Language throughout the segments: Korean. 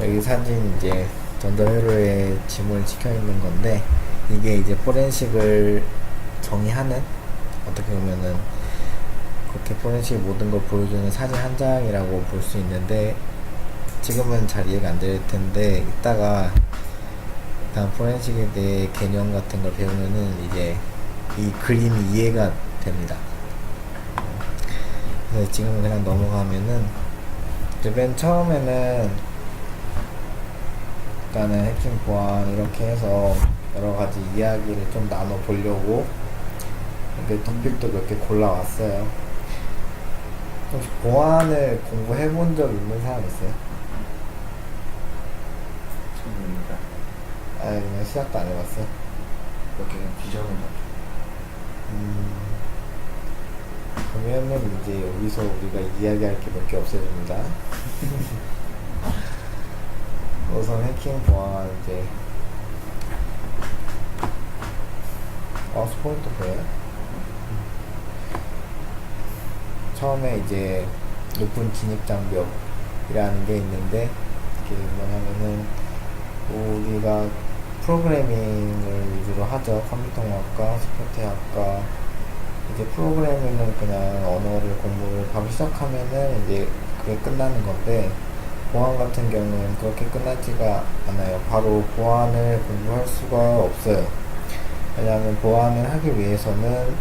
여기 사진 이제 전자회로에 지문을 찍혀 있는 건데, 이게 이제 포렌식을 정의하는, 어떻게 보면은 그렇게 포렌식 모든 걸 보여주는 사진 한 장이라고 볼 수 있는데, 지금은 잘 이해가 안 될 텐데 이따가 일단 포렌식에 대해 개념 같은 걸 배우면은 이제 이 그림이 이해가 됩니다. 그래서 지금은 그냥 넘어가면은, 이제 맨 처음에는 일단은 해킹 보안 이렇게 해서 여러 가지 이야기를 좀 나눠 보려고 이렇게 토픽도 몇 개 골라왔어요. 혹시 보안을 공부해 본 적 있는 사람 있어요? 처음입니다. 아, 그냥 시작도 안 해봤어요? 이렇게 규정을 그러면은 이제 여기서 우리가 이야기할 게 몇 개 없어집니다. 우선 해킹 보안 이제 마우스 포인터 보여요? 처음에 이제 높은 진입 장벽이라는 게 있는데, 이게 뭐냐면은 우리가 프로그래밍을 위주로 하죠. 컴퓨터공학과, 소프트웨어학과. 이제 프로그래밍은 그냥 언어를 공부를 바로 시작하면은 이제 그게 끝나는 건데, 보안 같은 경우는 그렇게 끝나지가 않아요. 바로 보안을 공부할 수가 없어요. 왜냐하면 보안을 하기 위해서는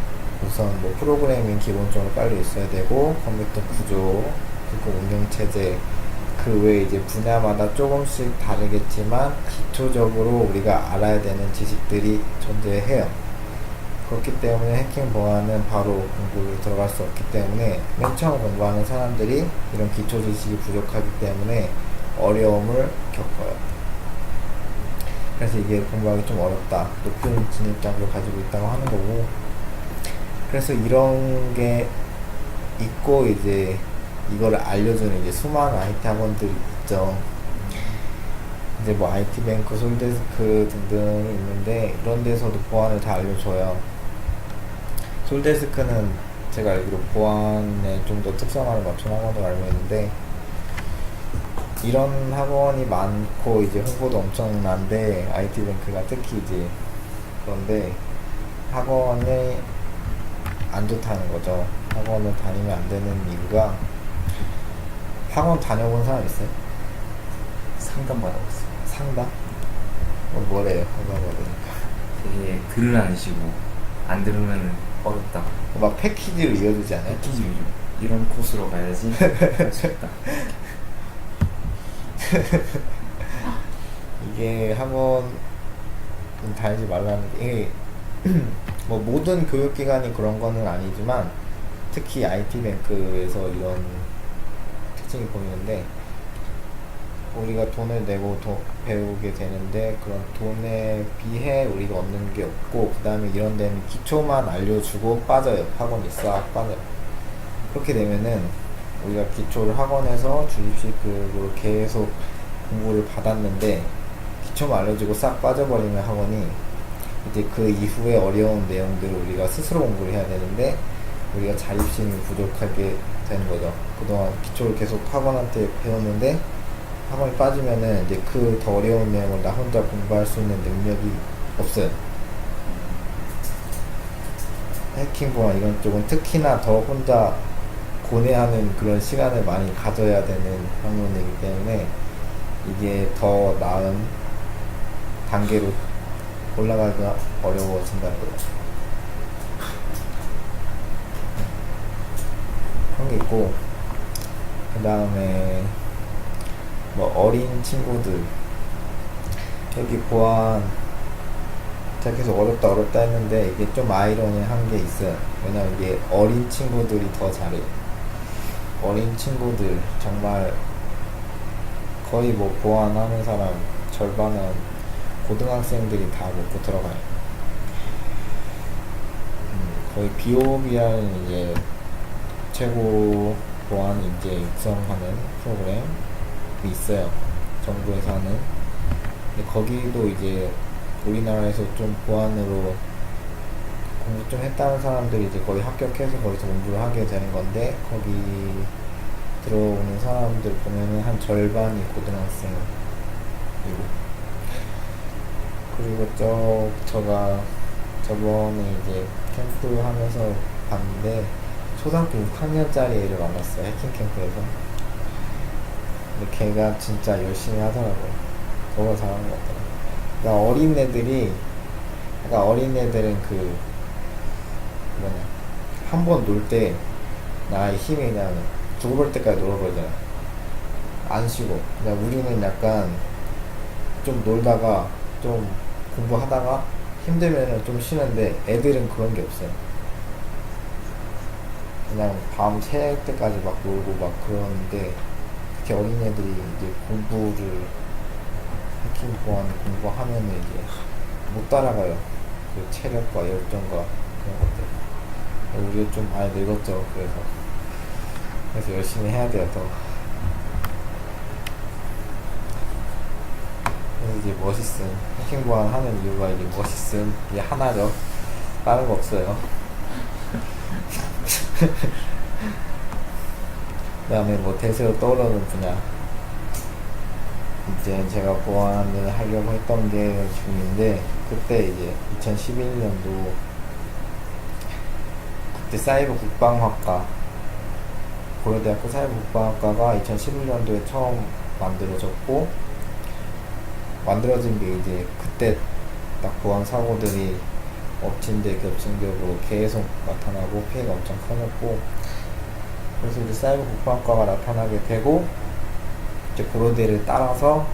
우선 뭐 프로그래밍 기본적으로 빨리 있어야 되고, 컴퓨터 구조, 그리고 운영체제, 그 외에 이제 분야마다 조금씩 다르겠지만 기초적으로 우리가 알아야 되는 지식들이 존재해요. 그렇기 때문에 해킹 보안은 바로 공부를 들어갈 수 없기 때문에 맨 처음 공부하는 사람들이 이런 기초 지식이 부족하기 때문에 어려움을 겪어요. 그래서 이게 공부하기 좀 어렵다, 높은 진입장벽을 가지고 있다고 하는 거고, 그래서 이런 게 있고, 이제 이거를 알려주는 이제 수많은 IT 학원들이 있죠. 이제 뭐 IT뱅크, 솔데스크 등등이 있는데, 이런 데서도 보안을 다 알려줘요. 솔데스크는 제가 알기로 보안에 좀 더 특성화를 맞춘 학원으로 알고 있는데, 이런 학원이 많고 이제 홍보도 엄청난데, IT뱅크가 특히 이제, 그런데 학원이 안 좋다는 거죠. 학원을 다니면 안 되는 이유가, 학원 다녀본 사람 있어요? 상담 받아봤어요. 상담? 뭐래요? 상담 받으니까. 되게 글을 안 쉬고 안 들으면 어렵다. 막 패키지로 이어주지 않아요? 패키지 위주. 이런 코스로 가야지 할 수 있다. 이게 학원 다니지 말라는 게, 뭐 모든 교육기관이 그런 거는 아니지만 특히 IT뱅크에서 이런 특징이 보이는데, 우리가 돈을 내고 배우게 되는데 그런 돈에 비해 우리가 얻는 게 없고, 그 다음에 이런 데는 기초만 알려주고 빠져요. 학원이 싹 빠져요. 그렇게 되면은 우리가 기초를 학원에서 주입식으로 계속 공부를 받았는데 기초만 알려주고 싹 빠져버리면 학원이 이제 그 이후에 어려운 내용들을 우리가 스스로 공부를 해야 되는데, 우리가 자립심이 부족하게 되는 거죠. 그동안 기초를 계속 학원한테 배웠는데 학원이 빠지면은 이제 그 더 어려운 내용을 나 혼자 공부할 수 있는 능력이 없어요. 해킹 보안 이런 쪽은 특히나 더 혼자 고뇌하는 그런 시간을 많이 가져야 되는 학문이기 때문에 이게 더 나은 단계로 올라가기가 어려워진다는 거죠. 그런 게 있고, 그 다음에 뭐 어린 친구들, 여기 보안 제가 계속 어렵다 했는데 이게 좀 아이러니한 게 있어요. 왜냐면 이게 어린 친구들이 더 잘해요. 어린 친구들 정말 거의 뭐 보안하는 사람 절반은 고등학생들이 다 먹고 들어가요. 거의 비오비라는 이제 최고 보안 인재 육성하는 프로그램이 있어요. 정부에서 하는. 근데 거기도 이제 우리나라에서 좀 보안으로 공부 좀 했다는 사람들이 이제 거의 합격해서 거기서 공부를 하게 되는 건데, 거기 들어오는 사람들 보면은 한 절반이 고등학생 그리고 제가 저번에 이제 캠프 하면서 봤는데 초등학교 6학년짜리 애를 만났어요. 해킹 캠프에서. 근데 걔가 진짜 열심히 하더라고요. 저거 잘하는 것 같더라고요. 그러니까 어린애들은 그 뭐냐, 한 번 놀 때 나의 힘이 그냥 죽어버릴 때까지 놀아버리잖아. 안 쉬고. 그냥 우리는 약간 좀 놀다가 좀 공부하다가 힘들면은 좀 쉬는데 애들은 그런 게 없어요. 그냥 밤 새울 때까지 막 놀고 막 그러는데, 특히 어린애들이 이제 공부를 해킹 보안 공부하면은 이제 못 따라가요. 그 체력과 열정과 그런 것들. 우리가 좀 많이 늙었죠. 그래서 열심히 해야 돼요. 더. 그래서 이제 멋있음, 해킹 보안 하는 이유가 이제 멋있음, 이게 하나죠. 다른 거 없어요. 그 다음에 뭐 대세로 떠오르는 분야, 이제 제가 보안을 하려고 했던 게 지금인데, 그때 이제 2011년도 그때 사이버 국방학과, 고려대학교 사이버 국방학과가 2011년도에 처음 만들어졌고, 만들어진 게 이제 그때 딱 보안 사고들이 엎친 데 겹친 격으로 계속 나타나고 피해가 엄청 커졌고, 그래서 이제 사이버 국방학과가 나타나게 되고, 이제 고려대를 따라서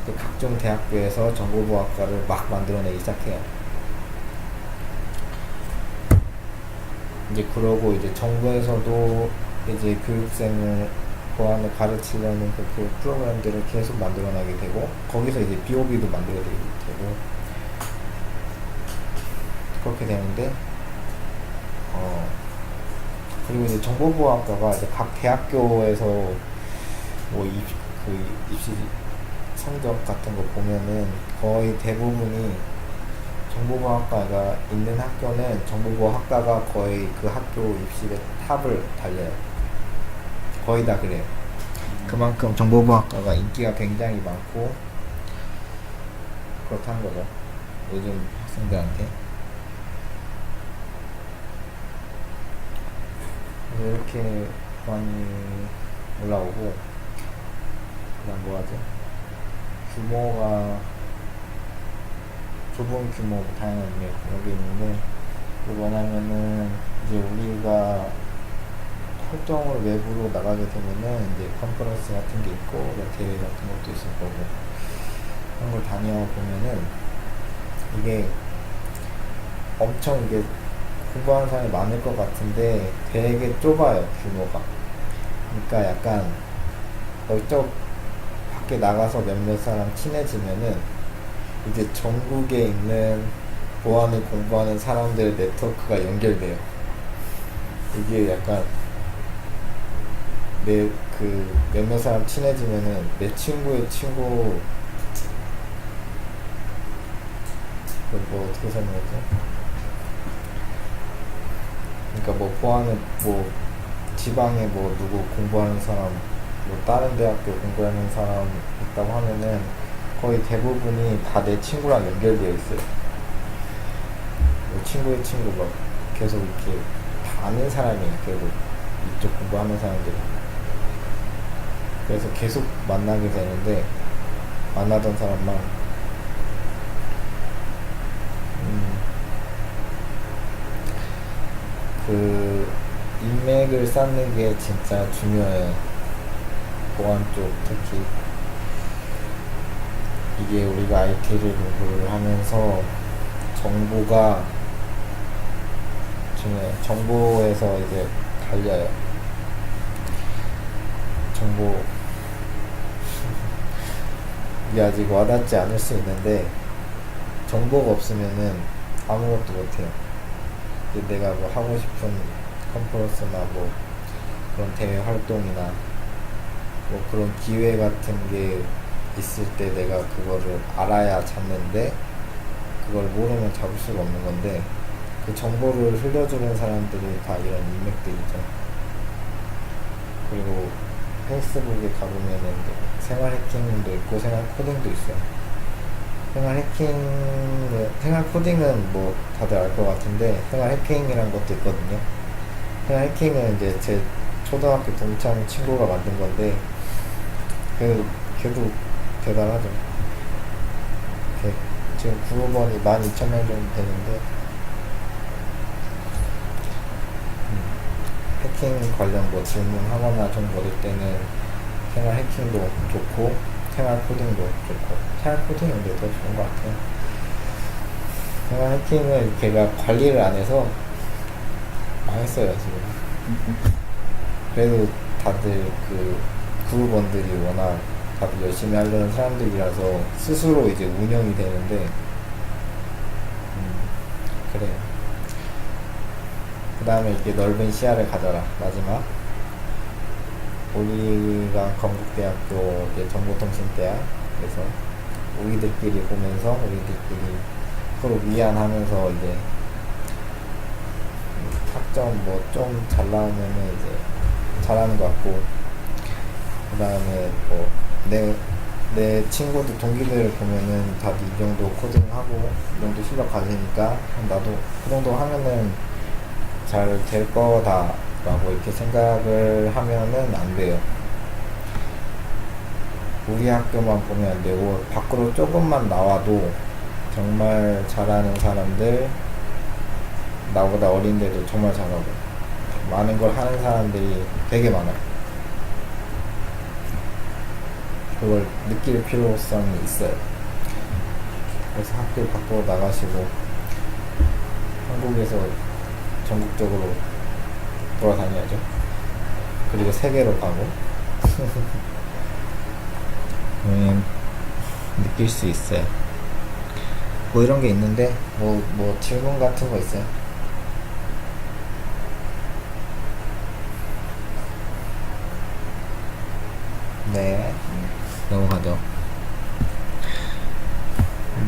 이제 각종 대학교에서 정보보안학과를 막 만들어내기 시작해요. 이제 그러고 이제 정부에서도 이제 교육생을 보안을 가르치려는 그 교육 프로그램들을 계속 만들어나게 되고, 거기서 이제 BOB도 만들어지게 되고, 그렇게 되는데, 그리고 이제 정보보안과가 이제 각 대학교에서 뭐 입시 성적 같은 거 보면은 거의 대부분이 정보보안과가 있는 학교는 정보보안학과가 거의 그 학교 입시의 탑을 달려요. 거의 다 그래요. 그만큼 정보보안학과가 인기가 굉장히 많고 그렇다는 거죠. 요즘 학생들한테. 이렇게 많이 올라오고, 그다음 뭐 하죠? 규모가 좁은 규모 다양한 인맥 여기 있는데, 이게 뭐냐면은 이제 우리가 활동을 외부로 나가게 되면은 이제 컨퍼런스 같은 게 있고, 대회 같은 것도 있을 거고, 그런 걸 다녀보면은 이게 엄청 이게 공부하는 사람이 많을 것 같은데 되게 좁아요, 규모가. 그러니까 약간 이쪽 밖에 나가서 몇몇 사람 친해지면은 이제 전국에 있는 보안을 공부하는 사람들의 네트워크가 연결돼요. 이게 약간 몇몇 사람 친해지면은 내 친구의 친구, 뭐 어떻게 설명하지? 그러니까 뭐 보안을 뭐 지방에 뭐 누구 공부하는 사람, 뭐 다른 대학교 공부하는 사람 있다고 하면은 거의 대부분이 다 내 친구랑 연결되어 있어요. 뭐 친구의 친구 막 계속 이렇게 다 아는 사람이에요. 결국 이쪽 공부하는 사람들이. 그래서 계속 만나게 되는데, 만나던 사람만 그 인맥을 쌓는 게 진짜 중요해요. 보안 쪽 특히. 이게 우리가 IT를 공부를 하면서 정보가 중요해요. 정보에서 이제 달려요. 정보 이게 아직 와닿지 않을 수 있는데, 정보가 없으면은 아무것도 못해요. 내가 뭐 하고 싶은 컨퍼런스나 뭐 그런 대회 활동이나 뭐 그런 기회 같은 게 있을 때 내가 그거를 알아야 잡는데, 그걸 모르면 잡을 수가 없는 건데, 그 정보를 흘려주는 사람들이 다 이런 인맥들이죠. 그리고 페이스북에 가보면은 이제 생활 해킹도 있고 생활 코딩도 있어요. 생활 코딩은 뭐 다들 알 것 같은데 생활 해킹이란 것도 있거든요. 생활 해킹은 이제 제 초등학교 동창 친구가 만든 건데 걔도 대단하죠. 지금 구독원이 12,000명 정도 되는데 해킹 관련 뭐 질문하거나 좀 모를 때는 생활 해킹도 좋고 생활 코딩도 좋고 생활 코딩이 근데 더 좋은 것 같아요. 생활 해킹을 걔가 관리를 안 해서 망했어요 지금. 그래도 다들 그 그룹원들이 워낙 다들 열심히 하려는 사람들이라서 스스로 이제 운영이 되는데 그래요. 그 다음에 이렇게 넓은 시야를 가져라. 마지막 우리가 건국대학교 이제 정보통신대학 그래서 우리들끼리 보면서 우리들끼리 서로 위안하면서 이제 학점 뭐 좀 잘 나오면은 이제 잘하는 것 같고 그 다음에 뭐 내 친구들 동기들 보면은 다들 이 정도 코딩하고 이 정도 실력 가지니까 나도 그 정도 하면은 잘 될 거다 라고 이렇게 생각을 하면은 안 돼요. 우리 학교만 보면 안 되고 밖으로 조금만 나와도 정말 잘하는 사람들 나보다 어린데도 정말 잘하고 많은 걸 하는 사람들이 되게 많아요. 그걸 느낄 필요성이 있어요. 그래서 학교 밖으로 나가시고 한국에서 전국적으로 돌아다녀야죠. 그리고 세계로 가고 느낄 수 있어요. 뭐 이런 게 있는데 뭐 질문 같은 거 있어요? 네, 넘어가죠.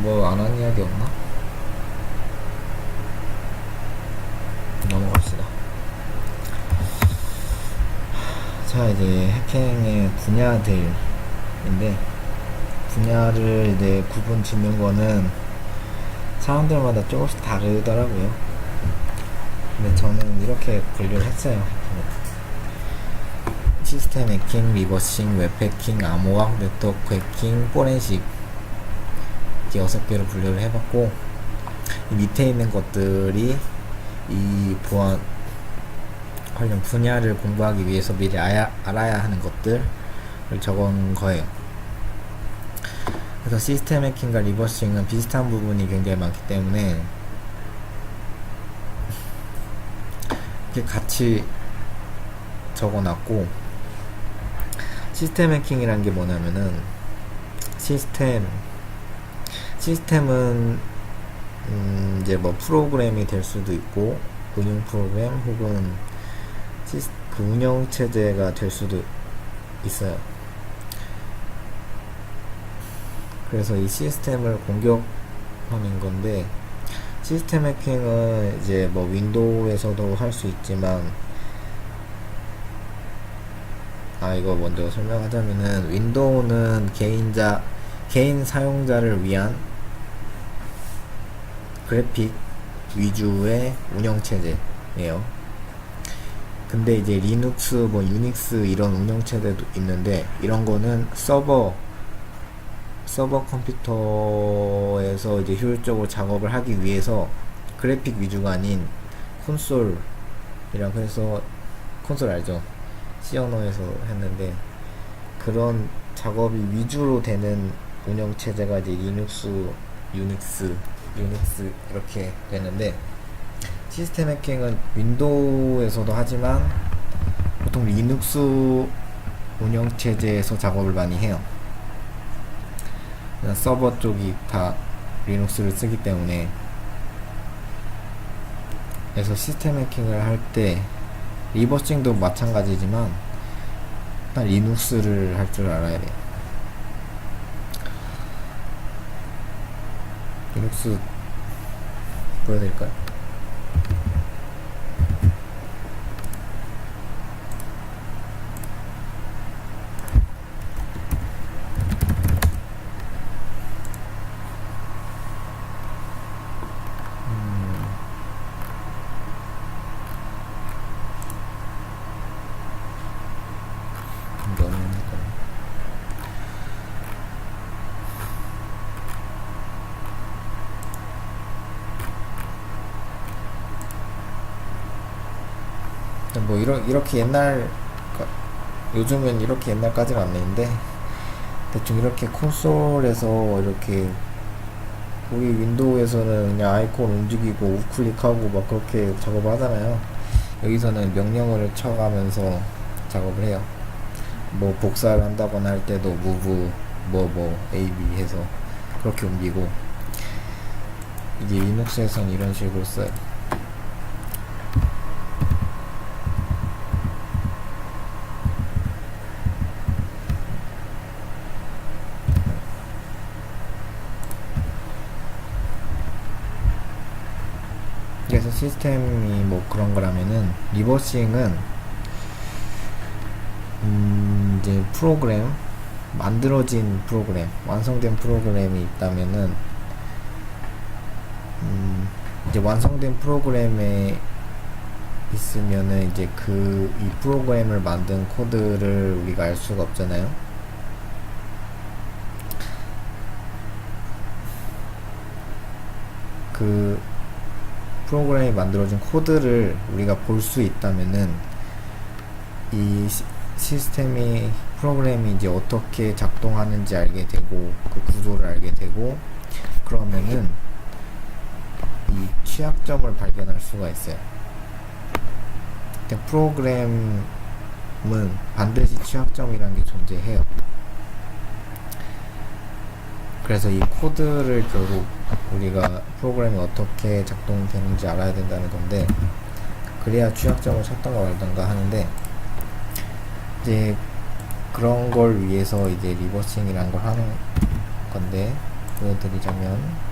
뭐 안 한 이야기 없나? 넘어갑시다. 자, 이제 해킹의 분야들인데 분야를 이제 구분 짓는 거는 사람들마다 조금씩 다르더라고요. 근데 저는 이렇게 분류를 했어요. 시스템 해킹, 리버싱, 웹 해킹, 암호학, 네트워크 해킹, 포렌식 이렇게 6개로 분류를 해봤고 이 밑에 있는 것들이 이 보안 관련 분야를 공부하기 위해서 미리 알아야 하는 것들을 적은 거예요. 그래서 시스템 해킹과 리버싱은 비슷한 부분이 굉장히 많기 때문에 이렇게 같이 적어놨고 시스템 해킹이란 게 뭐냐면은 시스템은 이제 뭐 프로그램이 될 수도 있고 운영 프로그램 혹은 그 운영 체제가 될 수도 있어요. 그래서 이 시스템을 공격하는 건데 시스템 해킹은 이제 뭐 윈도우에서도 할 수 있지만 이거 먼저 설명하자면은 윈도우는 개인 사용자를 위한 그래픽 위주의 운영체제예요. 근데 이제 리눅스, 뭐 유닉스 이런 운영체제도 있는데 이런 거는 서버 컴퓨터에서 이제 효율적으로 작업을 하기 위해서 그래픽 위주가 아닌 콘솔이라고 해서 콘솔 알죠? C 언어에서 했는데 그런 작업이 위주로 되는 운영체제가 이제 리눅스, 유닉스 이렇게 되는데 시스템 해킹은 윈도우에서도 하지만 보통 리눅스 운영체제에서 작업을 많이 해요. 서버 쪽이 다 리눅스를 쓰기 때문에 그래서 시스템 해킹을 할 때 리버싱도 마찬가지지만 일단 리눅스를 할 줄 알아야 돼요. 리눅스 보여드릴까요? 뭐 이렇게 요즘은 이렇게 옛날까지는 안 되는데 대충 이렇게 콘솔에서 이렇게 우리 윈도우에서는 그냥 아이콘 움직이고 우클릭하고 막 그렇게 작업을 하잖아요. 여기서는 명령어를 쳐가면서 작업을 해요. 뭐 복사를 한다거나 할 때도 move A, B 해서 그렇게 옮기고, 이게 리눅스에서는 이런 식으로 써요. 그래서 시스템이 뭐 그런 거라면은 리버싱은 이제 프로그램, 만들어진 프로그램, 완성된 프로그램이 있다면은 이제 완성된 프로그램에 있으면은 이제 이 프로그램을 만든 코드를 우리가 알 수가 없잖아요. 그 프로그램이 만들어진 코드를 우리가 볼 수 있다면은 이 시스템이 프로그램이 이제 어떻게 작동하는지 알게 되고 그 구조를 알게 되고, 그러면은 이 취약점을 발견할 수가 있어요. 근데 프로그램은 반드시 취약점이라는 게 존재해요. 그래서 이 코드를 결국 우리가 프로그램이 어떻게 작동되는지 알아야 된다는 건데, 그래야 취약점을 찾던가 말던가 하는데, 이제 그런 걸 위해서 이제 리버싱이라는 걸 하는 건데, 보여드리자면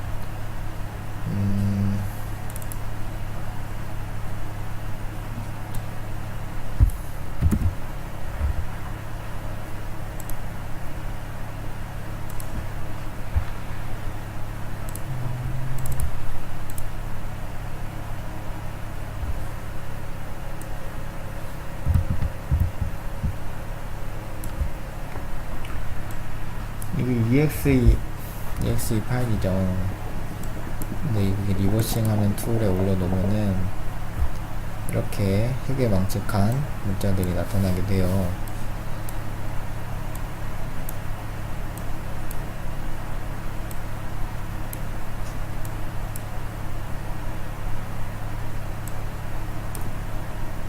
이게 exe 파일이죠. 근데 이게 리버싱 하는 툴에 올려놓으면은 이렇게 희귀망측한 문자들이 나타나게 돼요.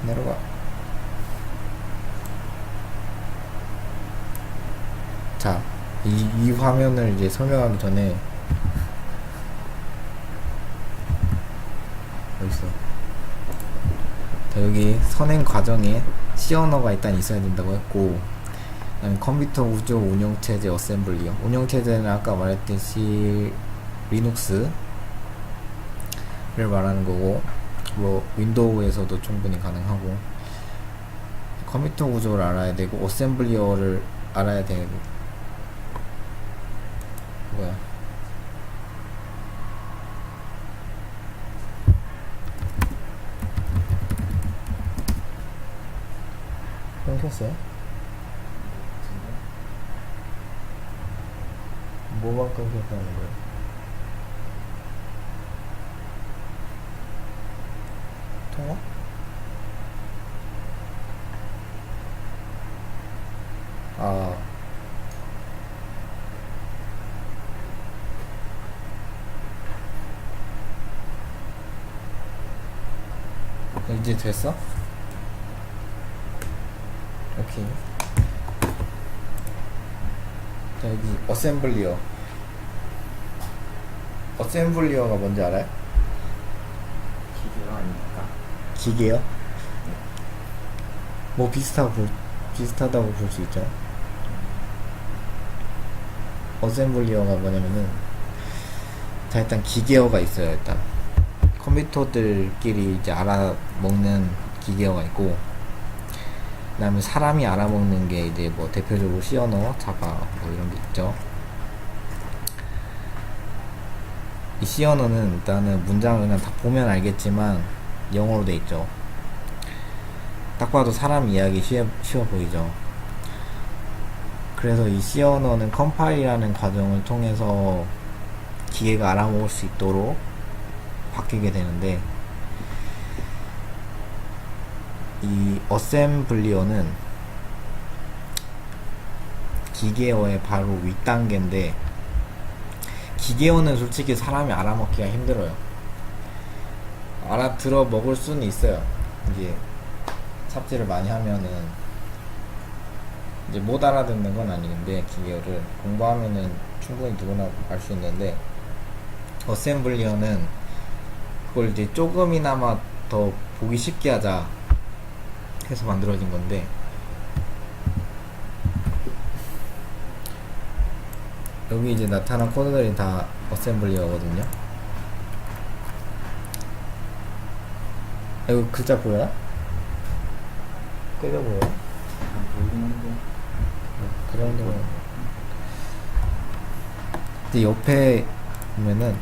내려가. 자, 이 화면을 이제 설명하기 전에 어딨어? 자, 여기 선행 과정에 C 언어가 일단 있어야 된다고 했고, 그다음에 컴퓨터 구조 운영체제 어셈블리요. 운영체제는 아까 말했듯이 리눅스를 말하는 거고, 뭐 윈도우에서도 충분히 가능하고, 컴퓨터 구조를 알아야 되고 어셈블리어를 알아야 되고, 뭐야, 끊겼어요? 뭐가 끊겼다는 거예요? 통화? 아, 이제 됐어? 오케이. 자, 여기 어셈블리어가 뭔지 알아요? 기계가 아닙니까? 기계요? 뭐 비슷하다고 볼 수 있죠. 어셈블리어가 뭐냐면은, 자, 일단 기계어가 있어요. 일단 컴퓨터들끼리 이제 알아먹는 기계어가 있고, 그 다음에 사람이 알아먹는 게 이제 뭐 대표적으로 C 언어, 자바 뭐 이런 게 있죠. 이 C 언어는 일단은 문장을 그냥 다 보면 알겠지만 영어로 돼 있죠. 딱 봐도 사람 이야기 쉬워 보이죠. 그래서 이 C 언어는 컴파일이라는 과정을 통해서 기계가 알아먹을 수 있도록 바뀌게 되는데, 이 어셈블리어는 기계어의 바로 윗단계인데, 기계어는 솔직히 사람이 알아먹기가 힘들어요. 알아들어 먹을 수는 있어요. 이제 삽질을 많이 하면은 이제 못 알아듣는 건 아닌데, 기계어를 공부하면은 충분히 누구나 알 수 있는데, 어셈블리어는 그걸 이제 조금이나마 더 보기 쉽게 하자 해서 만들어진 건데, 여기 이제 나타난 코드들이 다 어셈블리어거든요. 이거 글자 보여요? 끌려 보여요? 보이긴 한데. 그 정도면. 근데 옆에 보면은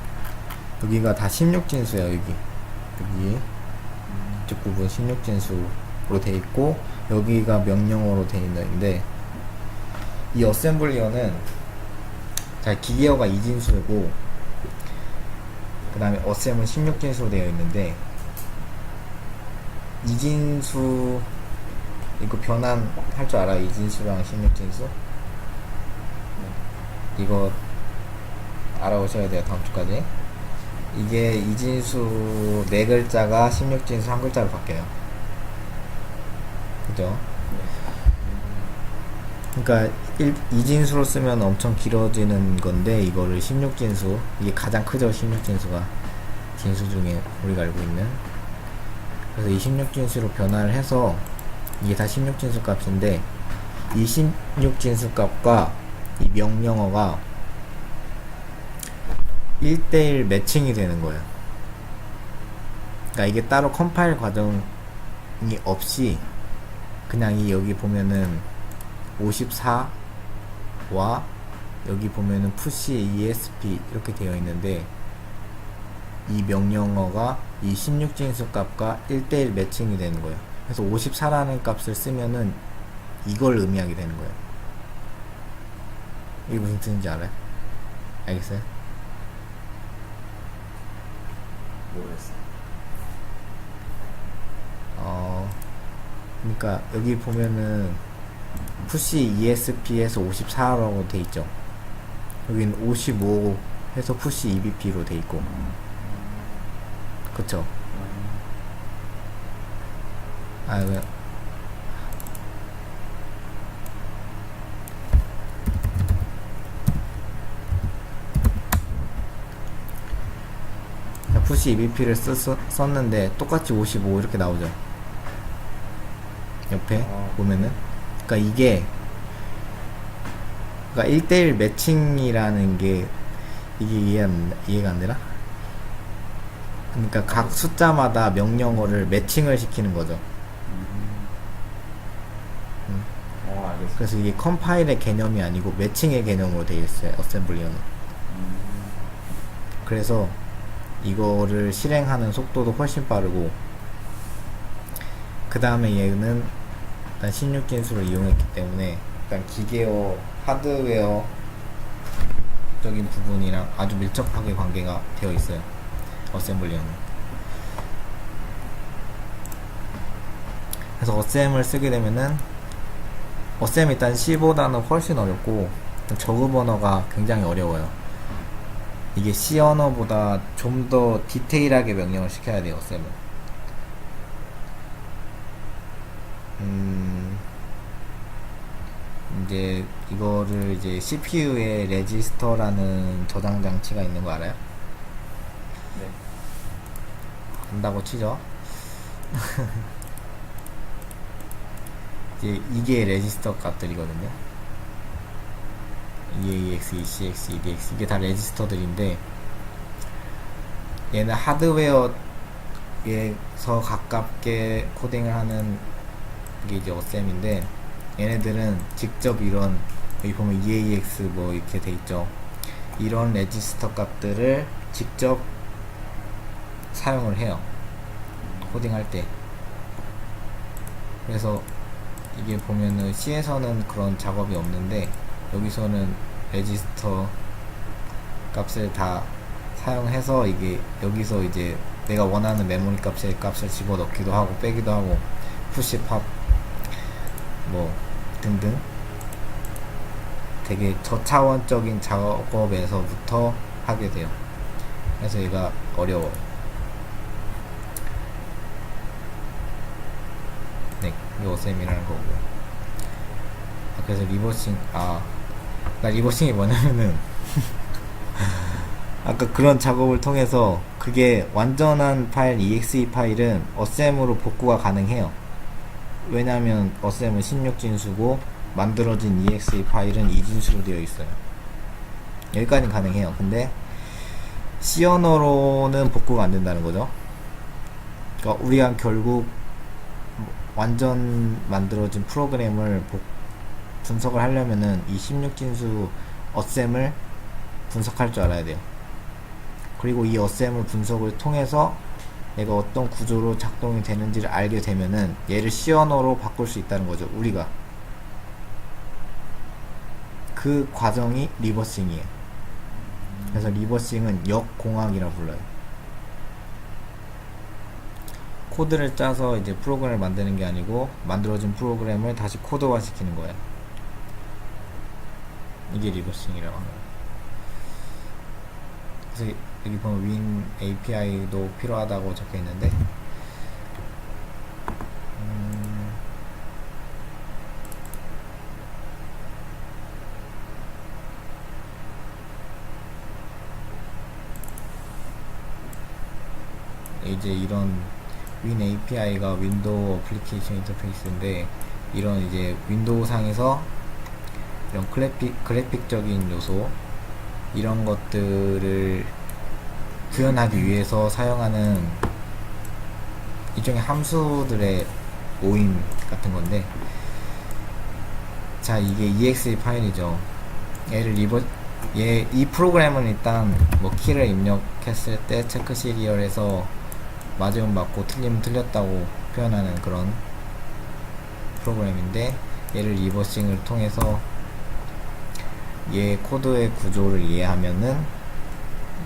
여기가 다 16진수예요. 여기 이쪽 부분 16진수로 돼 있고, 여기가 명령어로 돼 있는데, 이 어셈블리어는 자, 기계어가 2진수고 그 다음에 어셈은 16진수로 되어 있는데, 2진수 이거 변환할 줄 알아요? 2진수랑 16진수? 이거 알아오셔야 돼요, 다음 주까지. 이게 2진수 4글자가 16진수 1글자로 바뀌어요. 그죠? 그러니까 2진수로 쓰면 엄청 길어지는 건데, 이거를 16진수, 이게 가장 크죠, 16진수가 진수 중에 우리가 알고 있는. 그래서 이 16진수로 변화를 해서 이게 다 16진수 값인데, 이 16진수 값과 이 명령어가 1대1 매칭이 되는 거예요. 그러니까 이게 따로 컴파일 과정이 없이 그냥 이 여기 보면은 54와 여기 보면은 push esp 이렇게 되어 있는데, 이 명령어가 이 16진수 값과 1대1 매칭이 되는 거예요. 그래서 54라는 값을 쓰면은 이걸 의미하게 되는 거예요. 이게 무슨 뜻인지 알아요? 알겠어요? 모르겠어요. 그러니까 여기 보면은 push esp에서 54라고 돼 있죠. 여기는 55 해서 push ebp로 돼 있고, 그쵸? 왜 push ebp를 썼는데 똑같이 55 이렇게 나오죠. 옆에 보면은, 그러니까 이게, 그러니까 1대1 매칭이라는 게 이게 이해가 안 되나? 그러니까 각 숫자마다 명령어를 매칭을 시키는 거죠. 알겠어요. 그래서 이게 컴파일의 개념이 아니고 매칭의 개념으로 되어 있어요, 어셈블리어는. 그래서 이거를 실행하는 속도도 훨씬 빠르고, 그 다음에 얘는 일단 16진수를 이용했기 때문에 일단 기계어, 하드웨어 적인 부분이랑 아주 밀접하게 관계가 되어 있어요, 어셈블리어는. 그래서 어셈을 쓰게 되면은, 어셈 일단 C보다는 훨씬 어렵고, 저급 언어가 굉장히 어려워요. 이게 C 언어보다 좀 더 디테일하게 명령을 시켜야 돼요, 어셈은. 이제 이거를 이제 CPU에 레지스터라는 저장 장치가 있는 거 알아요? 네. 안다고 치죠. 이게 레지스터 값들이거든요. EAX, ECX, EDX 이게 다 레지스터들인데, 얘는 하드웨어에서 가깝게 코딩을 하는 게 이제 어셈인데, 얘네들은 직접 이런, 여기 보면 EAX 뭐 이렇게 돼 있죠. 이런 레지스터 값들을 직접 사용을 해요, 코딩할 때. 그래서 이게 보면은 C에서는 그런 작업이 없는데, 여기서는 레지스터 값을 다 사용해서 이게 여기서 이제 내가 원하는 메모리 값을 집어넣기도 하고 빼기도 하고 푸시 팝 뭐 등등 되게 저차원적인 작업에서부터 하게 돼요. 그래서 얘가 어려워요. 네, 이게 어셈이라는 거고요. 그래서 그러니까 리버싱이 뭐냐면은 아까 그런 작업을 통해서 그게 완전한 파일 exe 파일은 어셈으로 복구가 가능해요. 왜냐하면 어셈은 16진수고 만들어진 exe 파일은 2진수로 되어 있어요. 여기까지는 가능해요. 근데 C 언어로는 복구가 안 된다는 거죠. 그러니까 우리가 결국 완전 만들어진 프로그램을 분석을 하려면은 이 16진수 어셈을 분석할 줄 알아야 돼요. 그리고 이 어셈을 분석을 통해서 얘가 어떤 구조로 작동이 되는지를 알게 되면은 얘를 C 언어로 바꿀 수 있다는 거죠. 우리가 그 과정이 리버싱이에요. 그래서 리버싱은 역공학이라 불러요. 코드를 짜서 이제 프로그램을 만드는 게 아니고 만들어진 프로그램을 다시 코드화 시키는 거예요. 이게 리버싱이라고 하는 거예요. 그래서 여기 보면 윈 API도 필요하다고 적혀 있는데 이제 이런 윈 API가 윈도우 어플리케이션 인터페이스인데 이런 이제 윈도우 상에서 이런 그래픽적인 요소 이런 것들을 구현하기 위해서 사용하는 일종의 함수들의 모임 같은 건데, 자 이게 exe 파일이죠. 이 프로그램은 일단 뭐 키를 입력했을 때 체크 시리얼에서 맞으면 맞고 틀리면 틀렸다고 표현하는 그런 프로그램인데, 얘를 리버싱을 통해서 얘 코드의 구조를 이해하면은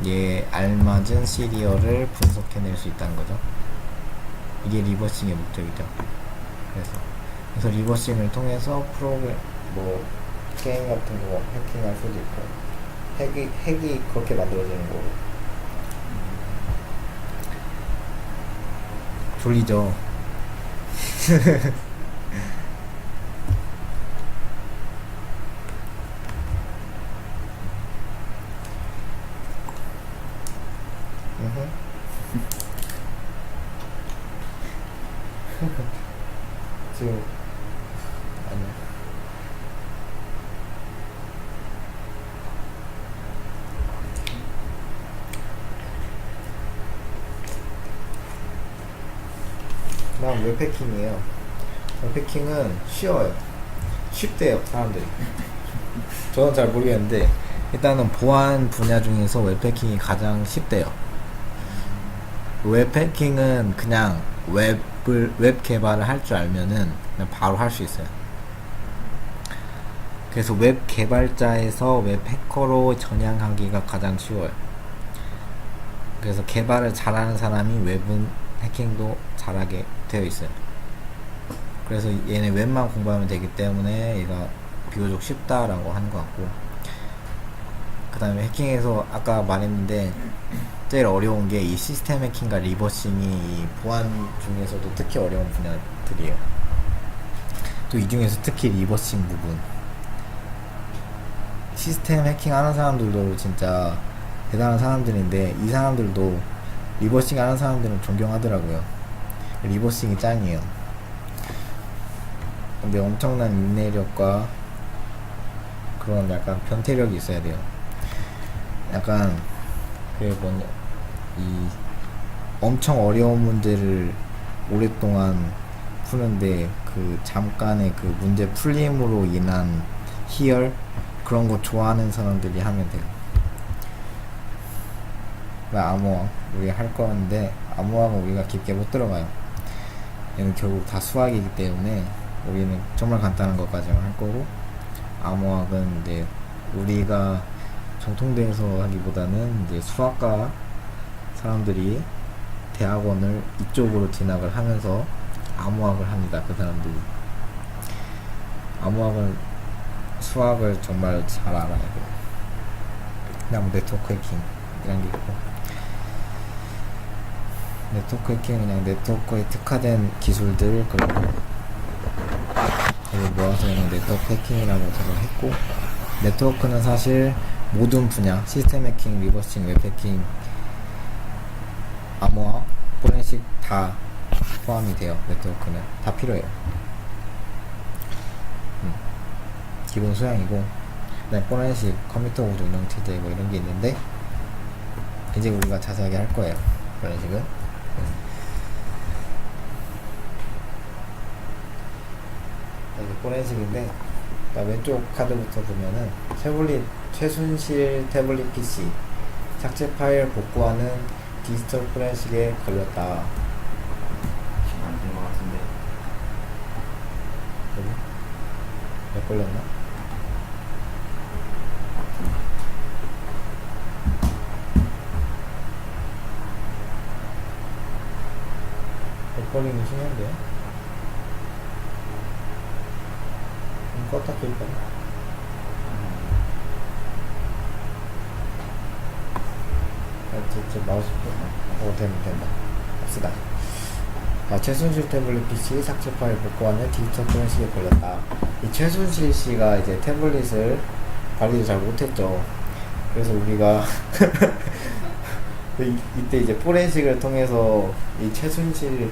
얘에 알맞은 시리얼을 분석해낼 수 있다는 거죠. 이게 리버싱의 목적이죠. 그래서 리버싱을 통해서 프로그램 게임 같은 거 해킹할 수도 있고, 핵이 그렇게 만들어지는 거고. 졸리죠. 지금 아니야. 그다음 웹패킹이에요. 웹패킹은 쉬워요. 쉽대요 사람들이. 저는 잘 모르겠는데 일단은 보안 분야 중에서 웹패킹이 가장 쉽대요. 웹패킹은 그냥 웹 개발을 할 줄 알면은 그냥 바로 할 수 있어요. 그래서 웹 개발자에서 웹 해커로 전향하기가 가장 쉬워요. 그래서 개발을 잘하는 사람이 웹은 해킹도 잘하게 되어 있어요. 그래서 얘네 웹만 공부하면 되기 때문에 얘가 비교적 쉽다라고 하는 것 같고, 그 다음에 해킹에서 아까 말했는데 제일 어려운 게 이 시스템 해킹과 리버싱이 보안 중에서도 특히 어려운 분야들이에요. 또 이 중에서 특히 리버싱 부분, 시스템 해킹 하는 사람들도 진짜 대단한 사람들인데 이 사람들도 리버싱 하는 사람들은 존경하더라고요. 리버싱이 짱이에요. 근데 엄청난 인내력과 그런 약간 변태력이 있어야 돼요. 약간 이 엄청 어려운 문제를 오랫동안 푸는데 그 잠깐의 그 문제 풀림으로 인한 희열, 그런 거 좋아하는 사람들이 하면 돼요. 암호학 우리 할 거는데 암호학은 우리가 깊게 못 들어가요. 얘는 결국 다 수학이기 때문에 우리는 정말 간단한 것까지만 할 거고, 암호학은 이제 우리가 정통대에서 하기보다는 이제 수학과 사람들이 대학원을 이쪽으로 진학을 하면서 암호학을 합니다. 그 사람들이 암호학을 수학을 정말 잘 알아요. 그다음 네트워크 해킹 이런 게 있고, 네트워크 해킹은 그냥 네트워크에 특화된 기술들 그리고 모아서 그냥 네트워크 해킹이라고 제가 했고, 네트워크는 사실 모든 분야 시스템 해킹, 리버싱, 웹 해킹, 암호학, 포렌식 다 포함이 돼요. 네트워크는 다 필요해요. 기본 소양이고, 포렌식, 컴퓨터 구조 운영 체제 뭐 이런 게 있는데 이제 우리가 자세하게 할 거예요. 포렌식은 포렌식인데, 왼쪽 카드부터 보면은 최순실 태블릿 PC 삭제 파일 복구하는 디지털 포렌식에 걸렸다. 지금 안 된 것 같은데. 그래? 왜 걸렸나? 걸리는 심한데요? 껐다 킬까요? 제 마우스 된다. 합시다. 최순실 태블릿 PC 삭제 파일 복구하는 디지털 포렌식에 걸렸다. 이 최순실 씨가 이제 태블릿을 관리를 잘 못했죠. 그래서 우리가 이때 이제 포렌식을 통해서 이 최순실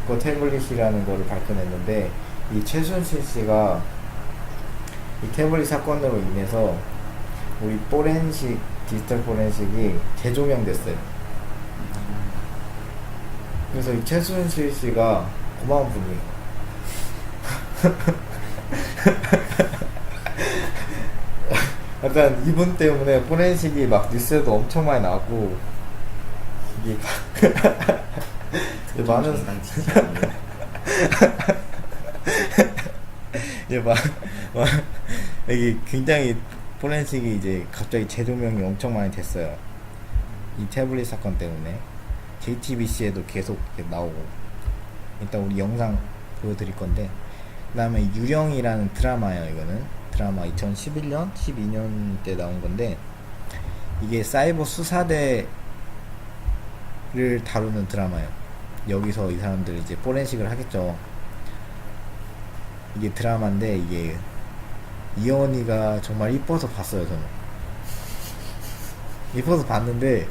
거 태블릿이라는 거를 발견했는데, 이 최순실 씨가 이 태블릿 사건으로 인해서 우리 포렌식, 디지털 포렌식이 재조명됐어요. 그래서 이 최순실 씨가 고마운 분이에요. 약간 이분 때문에 포렌식이 막 뉴스에도 엄청 많이 나왔고, 이게 많은 이제 이게 굉장히 포렌식이 이제 갑자기 재조명이 엄청 많이 됐어요. 이 태블릿 사건 때문에 JTBC에도 계속 나오고. 일단 우리 영상 보여드릴 건데, 그 다음에 유령이라는 드라마예요. 이거는 드라마 2011년 12년 때 나온 건데, 이게 사이버 수사대를 다루는 드라마예요. 여기서 이 사람들이 이제 포렌식을 하겠죠. 이게 드라마인데, 이게 이현이가 정말 이뻐서 봤어요. 저는 이뻐서 봤는데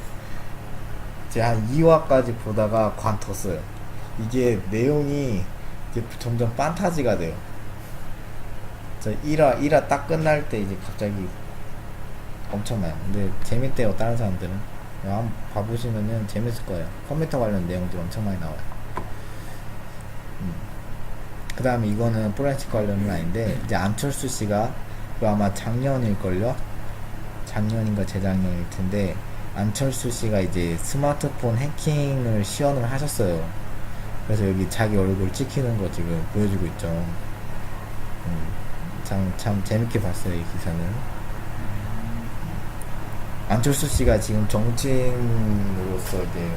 제가 한 2화까지 보다가 관뒀어요. 이게 내용이 이제 점점 판타지가 돼요. 저 1화 딱 끝날 때 이제 갑자기 엄청나요. 근데 재밌대요. 다른 사람들은 한번 봐보시면은 재밌을 거예요. 컴퓨터 관련 내용들이 엄청 많이 나와요. 그 다음에 이거는 포렌식 관련은 아닌데, 이제 안철수 씨가 이거 아마 작년일걸요? 작년인가 재작년일 텐데, 안철수 씨가 이제 스마트폰 해킹을 시연을 하셨어요. 그래서 여기 자기 얼굴 찍히는 거 지금 보여주고 있죠. 참 재밌게 봤어요, 이 기사는. 안철수 씨가 지금 정치인으로서 이제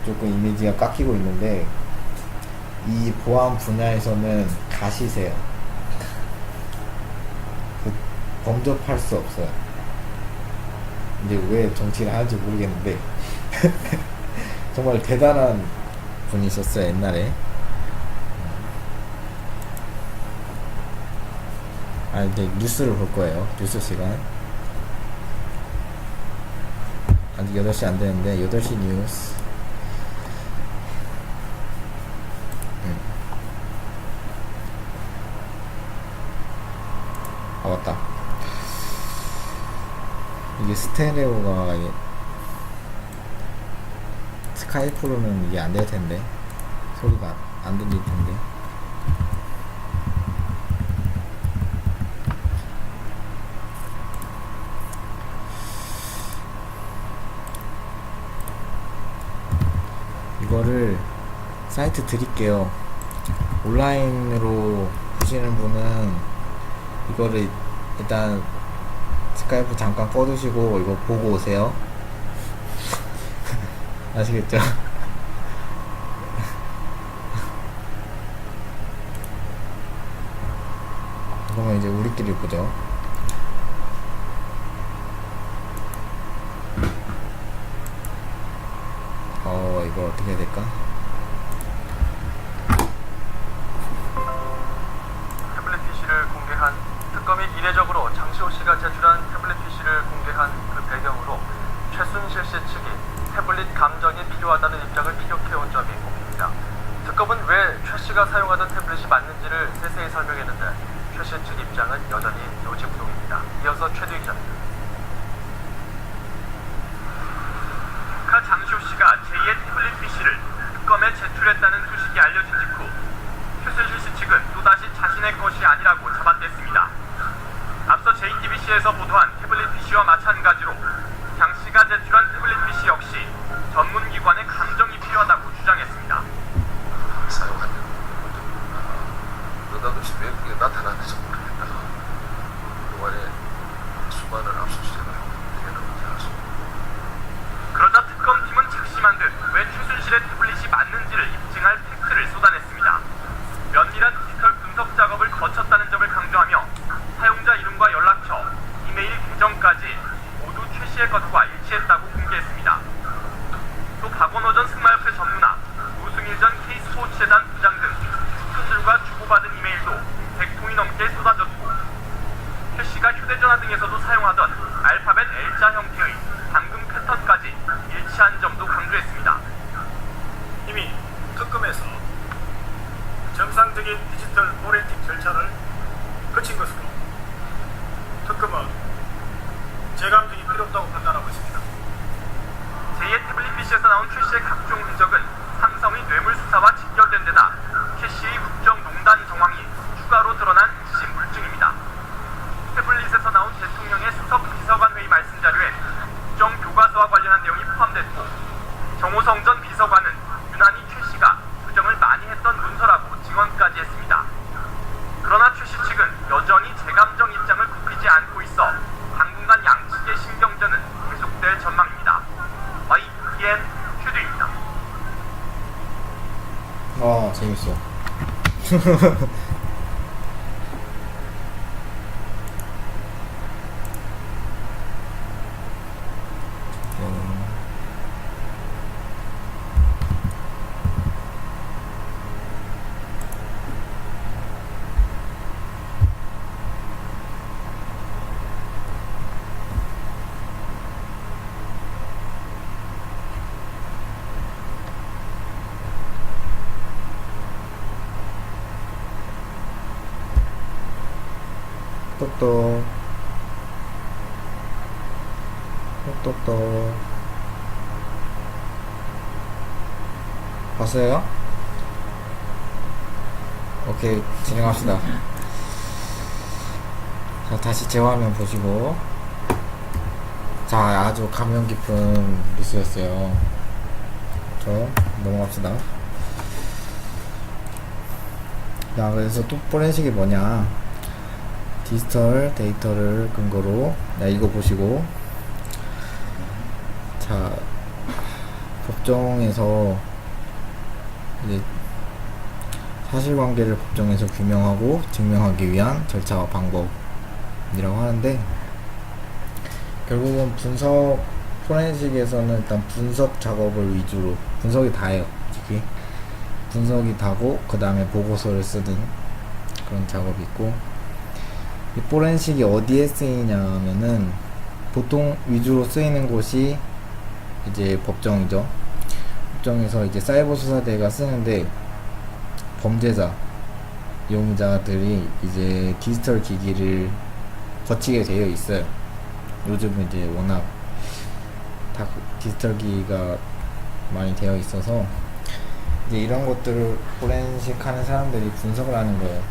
조금 이미지가 깎이고 있는데, 이 보안 분야에서는 가시세요. 범접할 수 없어요. 이제 왜 정치를 하는지 모르겠는데 정말 대단한 분이셨어요, 옛날에. 이제 뉴스를 볼 거예요. 뉴스 시간. 아직 8시 안 되는데 8시 뉴스. 맞다. 이게 스테레오가 스카이프로는 이게 안 될 텐데, 소리가 안 들릴 텐데. 이거를 사이트 드릴게요. 온라인으로 보시는 분은 이거를 일단 스카이프 잠깐 꺼두시고 이거 보고 오세요. 아시겠죠? 이제 우리끼리 보죠. 이거 어떻게 해야 될까? 태블릿 PC를 공개한 특검이 이례적으로 장시호 씨가 제출한 태블릿 PC를 공개한 그 배경으로 최순실 씨 측이 태블릿 감정이 필요하다는 입장을 피력해온 점이 꼽힙니다. 특검은 왜 최 씨가 사용하던 태블릿이 맞는지를 세세히 설명했는데 최 씨 측 입장은 여전히 요지부동입니다. 이어서 최두희 기자입니다. 가 장시호 씨가 제2의 태블릿 PC를 특검에 제출했다는 소식이 알려진 직후 최순실 씨 측은 또다시 자신의 것이 아니라고 잡아댔습니다. 앞서 JTBC에서 보도한 태블릿 PC와 마찬가지로 장 씨가 제출한 태블릿 PC 역시 전문기관의 감정이 필요하다고 주장했습니다. 사용하는 느닷없이 왜 그게 나타나는지 모르겠다. 그동안에 수많은 압수수색을 하고 대놓지 않았습니다. 그러자 특검팀은 작심한 듯 왜 최순실의 태블릿이 맞는지를 입증할 팩트를 쏟아냈습니다. 면밀한 디지털 분석 작업을 거쳤다는 점을 강조하며 사용자 이름과 연락처, 이메일 계정까지 모두 최 씨의 것과 일치했다고 공개했습니다. 또 박원호전 승마협회 전문화, 우승일 전 K스포츠재단 부장 등 수수들과 주고받은 이메일도 100통이 넘게 쏟아졌고 최 씨가 휴대전화 등에서도 사용하던 알파벳 L자 형태의 방금 패턴까지 일치한 점도 강조했습니다. 이미 특검에서 정상적인 디지털 포렌식 절차를 거친 것으로 특검은 재감정이 필요 없다고 판단하고 있습니다. 제2의 태블릿 PC에서 나온 최 씨의 각종 흔적은 삼성의 뇌물수사와 직결된 데다 최 씨의 국정농단 정황이 추가로 드러난 핵심 물증입니다. 태블릿에서 나온 대통령의 수석 비서관 회의 말씀 자료에 국정교과서와 관련한 내용이 포함됐고 정호성 전 비서관은 유난히 최 씨가 수정을 많이 했던 문서라고 증언까지 했습니다. 그러나 최 씨 측은 여전히 재감정 입장을 굽히지 않고 있어 당분간 양측의 신경전은 계속될 전망입니다. YTN 슈드입니다. 재밌어. 똑똑 똑똑똑 봤어요? 오케이, 진행합시다. 자, 다시 제 화면 보시고. 자, 아주 감명 깊은 뉴스였어요. 넘어갑시다. 자, 그래서 또 포렌식이 뭐냐, 디지털 데이터를 근거로, 이거 보시고. 자, 법정에서 이제 사실관계를 법정에서 규명하고 증명하기 위한 절차와 방법이라고 하는데, 결국은 포렌식에서는 일단 분석 작업을 위주로, 분석이 다예요. 솔직히 분석이 다고, 그 다음에 보고서를 쓰는 그런 작업이 있고, 이 포렌식이 어디에 쓰이냐면은 보통 위주로 쓰이는 곳이 이제 법정이죠. 법정에서 이제 사이버 수사대가 쓰는데, 범죄자, 용의자들이 이제 디지털 기기를 거치게 되어 있어요. 요즘은 이제 워낙 다 디지털 기기가 많이 되어 있어서 이제 이런 것들을 포렌식 하는 사람들이 분석을 하는 거예요.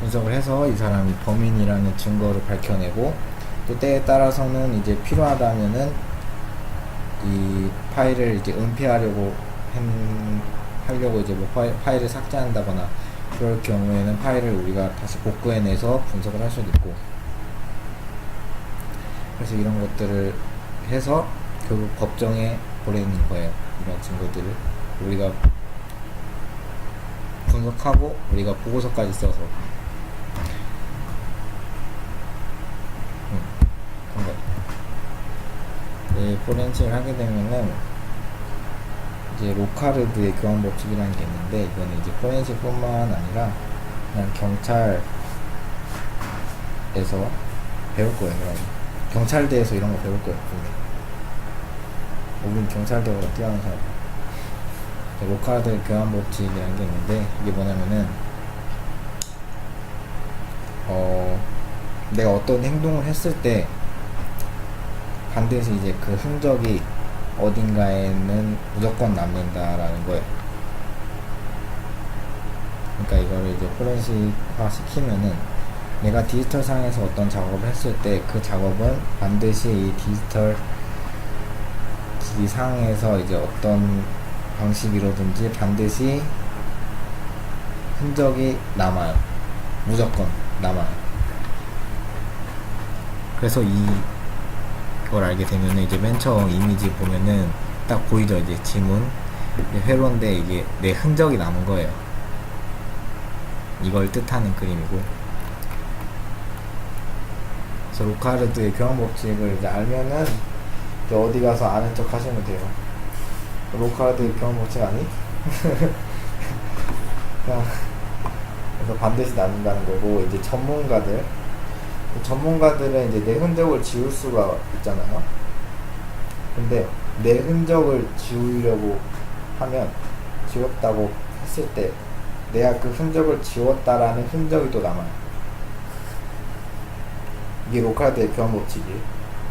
분석을 해서 이 사람이 범인이라는 증거를 밝혀내고, 또 때에 따라서는 이제 필요하다면은 이 파일을 이제 은폐하려고 이제 뭐 파일을 삭제한다거나, 그럴 경우에는 파일을 우리가 다시 복구해내서 분석을 할 수도 있고, 그래서 이런 것들을 해서 결국 법정에 보내는 거예요. 이런 증거들을 우리가 분석하고 우리가 보고서까지 써서. 포렌식을 하게 되면은 이제 로카르드의 교환 법칙이라는 게 있는데, 이거는 이제 포렌식뿐만 아니라 그냥 경찰에서 배울 거예요. 그럼 경찰대에서 이런 거 배울 거예요. 우린 경찰대보다 뛰어난 사람. 로카르드의 교환 법칙이라는 게 있는데, 이게 뭐냐면은 내가 어떤 행동을 했을 때 반드시 이제 그 흔적이 어딘가에는 무조건 남는다라는 거예요. 그러니까 이거를 이제 포렌식화 시키면은 내가 디지털 상에서 어떤 작업을 했을 때 그 작업은 반드시 이 디지털 기기 상에서 이제 어떤 방식이로든지 반드시 흔적이 남아요. 무조건 남아요. 그래서 이걸 알게 되면은 이제 맨 처음 이미지 보면은 딱 보이죠. 이제 지문 회로인데 이게 내 흔적이 남은 거예요. 이걸 뜻하는 그림이고, 그래서 로카르드의 교환 법칙을 이제 알면은 이제 어디 가서 아는 척 하시면 돼요. 로카르드의 교환 법칙 아니? 그냥 그래서 반드시 남는다는 거고, 이제 전문가들은 이제 내 흔적을 지울 수가 있잖아요. 근데 내 흔적을 지우려고 하면, 지웠다고 했을 때 내가 그 흔적을 지웠다라는 흔적이 또 남아요. 이게 로카르드의 교환 법칙이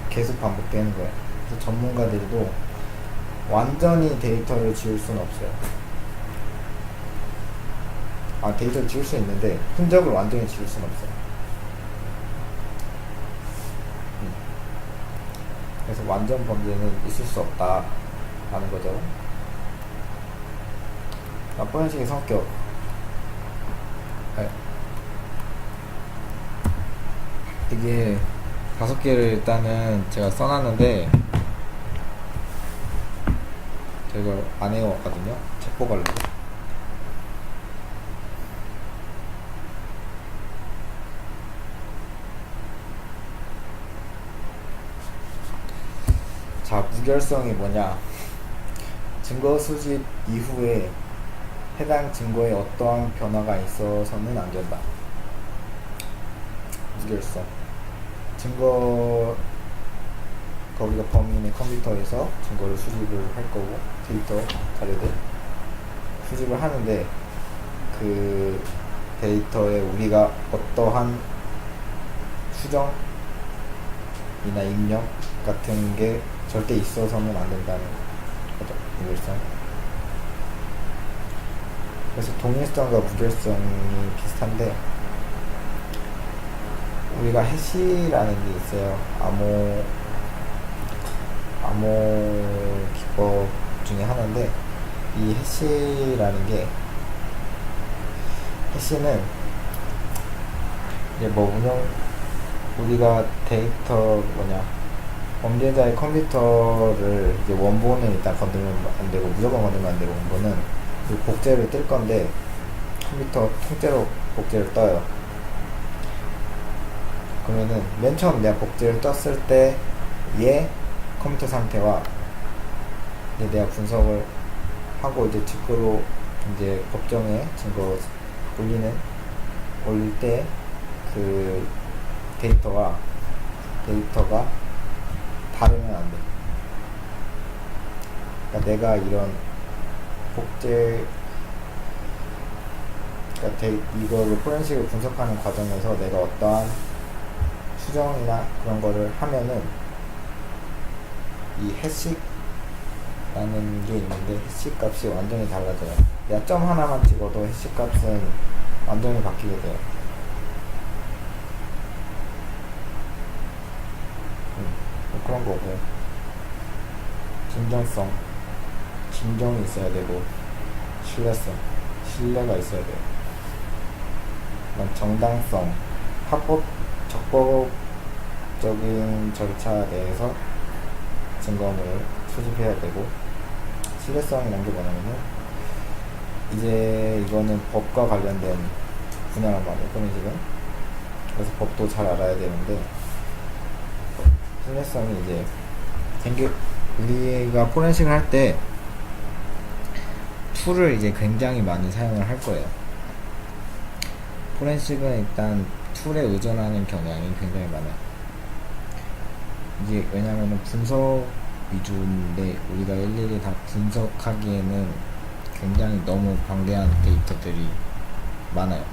계속 반복되는 거예요. 그래서 전문가들도 완전히 데이터를 지울 수는 없어요. 데이터를 지울 수 있는데 흔적을 완전히 지울 수는 없어요. 그래서 완전 범죄는 있을 수 없다 라는 거죠. 포렌식의 성격. 이게 5개를 일단은 제가 써놨는데 제가 이걸 안 해왔거든요. 책 보관로. 자, 무결성이 뭐냐? 증거 수집 이후에 해당 증거에 어떠한 변화가 있어서는 안 된다. 무결성. 증거, 거기가 범인의 컴퓨터에서 증거를 수집을 할 거고, 데이터, 자료들 수집을 하는데, 그 데이터에 우리가 어떠한 수정이나 입력 같은 게 절대 있어서는 안 된다는 거죠. 무결성. 그래서 동일성과 무결성이 비슷한데, 우리가 해시라는 게 있어요. 암호 기법 중에 하나인데, 이 해시라는 게, 해시는 이제 우리가 데이터 범죄자의 컴퓨터를 이제 원본은 일단 건들면 안 되고, 무조건 건들면 안 되고, 원본은 이 복제를 뜰 건데, 컴퓨터 통째로 복제를 떠요. 그러면은 맨 처음 내가 복제를 떴을 때의 컴퓨터 상태와 이제 내가 분석을 하고 이제 직구로 이제 법정에 증거 올릴 때 그 데이터가 다르면 안 돼. 그러니까 내가 이런 이거를 포렌식을 분석하는 과정에서 내가 어떠한 수정이나 그런 거를 하면은 이 해시라는 게 있는데, 해시 값이 완전히 달라져요. 내가 점 하나만 찍어도 해시 값은 완전히 바뀌게 돼요. 뭐 그런 거고, 진정이 있어야 되고, 신뢰가 있어야 돼요. 정당성, 적법적인 절차 내에서 증거물을 수집해야 되고, 신뢰성이라는 게 뭐냐면은 이제 이거는 법과 관련된 분야란 말이에요. 포렌식은. 그래서 법도 잘 알아야 되는데, 신뢰성이 이제 우리가 포렌식을 할 때 툴을 이제 굉장히 많이 사용을 할 거예요. 포렌식은 일단 툴에 의존하는 경향이 굉장히 많아요. 이제 왜냐면은 분석 위주인데 우리가 일일이 다 분석하기에는 굉장히 너무 방대한 데이터들이 많아요.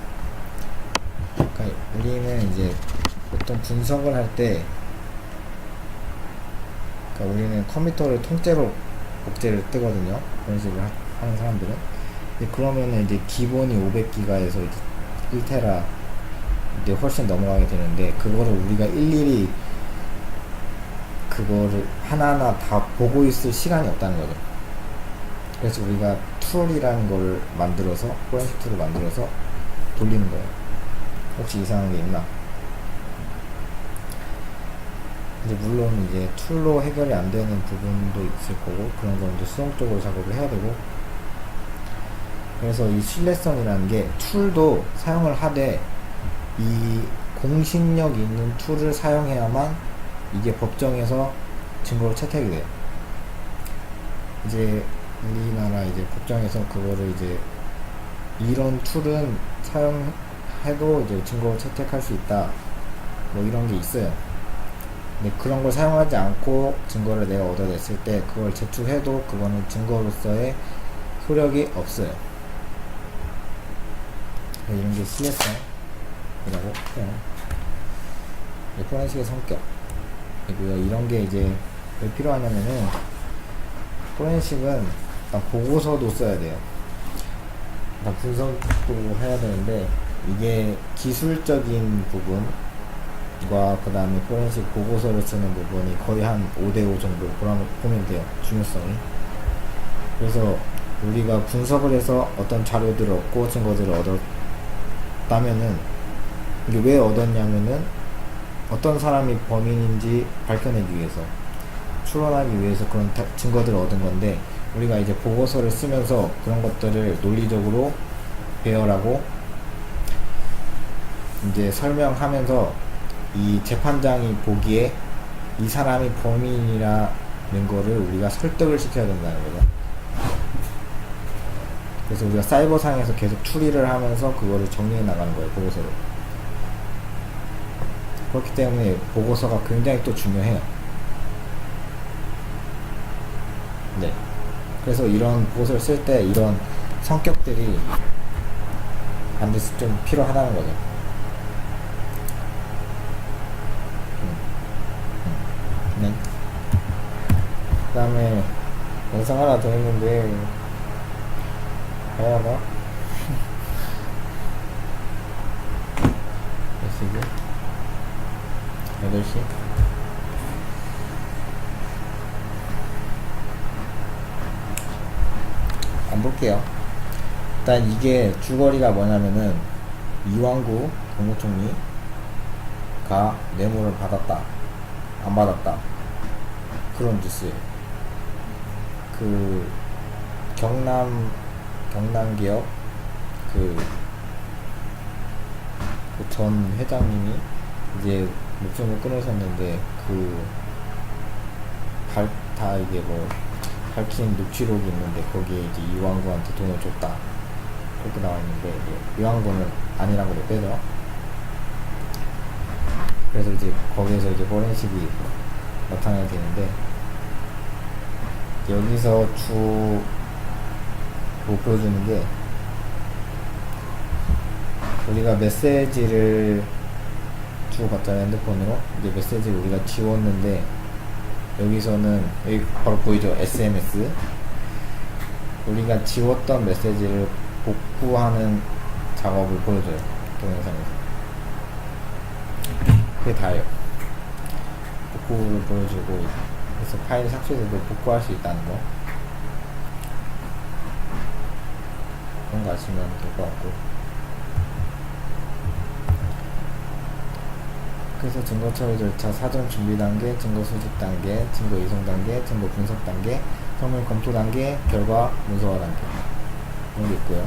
그러니까 우리는 이제 보통 분석을 할 때 그러니까 우리는 컴퓨터를 통째로 복제를 뜨거든요. 그런 식으로 하는 사람들은. 그러면은 이제 기본이 500기가에서 이제 1테라 이제 훨씬 넘어가게 되는데, 그거를 우리가 일일이 그거를 하나하나 다 보고 있을 시간이 없다는 거죠. 그래서 우리가 툴이라는 걸 만들어서, 포렌식 툴을 만들어서 돌리는 거예요. 혹시 이상한 게 있나? 이제 물론 이제 툴로 해결이 안 되는 부분도 있을 거고, 그런 건 이제 수동적으로 작업을 해야 되고. 그래서 이 신뢰성이라는 게, 툴도 사용을 하되 이 공신력 있는 툴을 사용해야만 이게 법정에서 증거로 채택이 돼요. 이제 우리나라 이제 법정에서 그거를 이제 이런 툴은 사용해도 이제 증거로 채택할 수 있다, 뭐 이런 게 있어요. 근데 그런 걸 사용하지 않고 증거를 내가 얻어냈을 때 그걸 제출해도 그거는 증거로서의 효력이 없어요. 이런 게 신뢰성이라고 해요. 포렌식의 성격이고요. 이런 게 이제 왜 필요하냐면은, 포렌식은 일단 보고서도 써야 돼요. 일단 분석도 해야 되는데, 이게 기술적인 부분과 그 다음에 포렌식 보고서를 쓰는 부분이 거의 한 5대5 정도 보면 돼요. 중요성이. 그래서 우리가 분석을 해서 어떤 자료들을 얻고 증거들을 얻었다면은, 이게 왜 얻었냐면은 어떤 사람이 범인인지 밝혀내기 위해서, 추론하기 위해서 그런 증거들을 얻은 건데, 우리가 이제 보고서를 쓰면서 그런 것들을 논리적으로 배열하고 이제 설명하면서 이 재판장이 보기에 이 사람이 범인이라는 거를 우리가 설득을 시켜야 된다는 거죠. 그래서 우리가 사이버상에서 계속 추리를 하면서 그거를 정리해 나가는 거예요, 보고서를. 그렇기 때문에 보고서가 굉장히 또 중요해요. 네. 그래서 이런 보고서를 쓸 때 이런 성격들이 반드시 좀 필요하다는 거죠. 네. 그 다음에 영상 하나 더 있는데, 봐야 하나? 몇 시지? 8시? 안 볼게요. 일단 이게 줄거리가 뭐냐면은, 이완구 국무총리가 뇌물을 받았다, 안 받았다, 그런 뉴스예요. 그 경남기업 전 회장님이 이제 목숨을 끊으셨는데, 다 이게 뭐 밝힌 녹취록이 있는데, 거기에 이제 이완구한테 돈을 줬다, 그렇게 나와 있는데, 이제 이완구는 아니라고 빼죠. 그래서 이제 거기에서 이제 포렌식이 나타나야 되는데, 여기서 뭐 보여주는 게, 우리가 메시지를 주고받잖아요, 핸드폰으로. 이제 메시지를 우리가 지웠는데, 여기서는 여기 바로 보이죠, SMS. 우리가 지웠던 메시지를 복구하는 작업을 보여줘요, 동영상에서. 그게 다예요. 복구를 보여주고, 그래서 파일이 삭제돼도 복구할 수 있다는 거, 그런 거 아시면 될 것 같고. 그래서 증거 처리 절차, 사전 준비 단계, 증거 수집 단계, 증거 이송 단계, 증거 분석 단계, 성명 검토 단계, 결과 문서화 단계, 이런 게 있고요.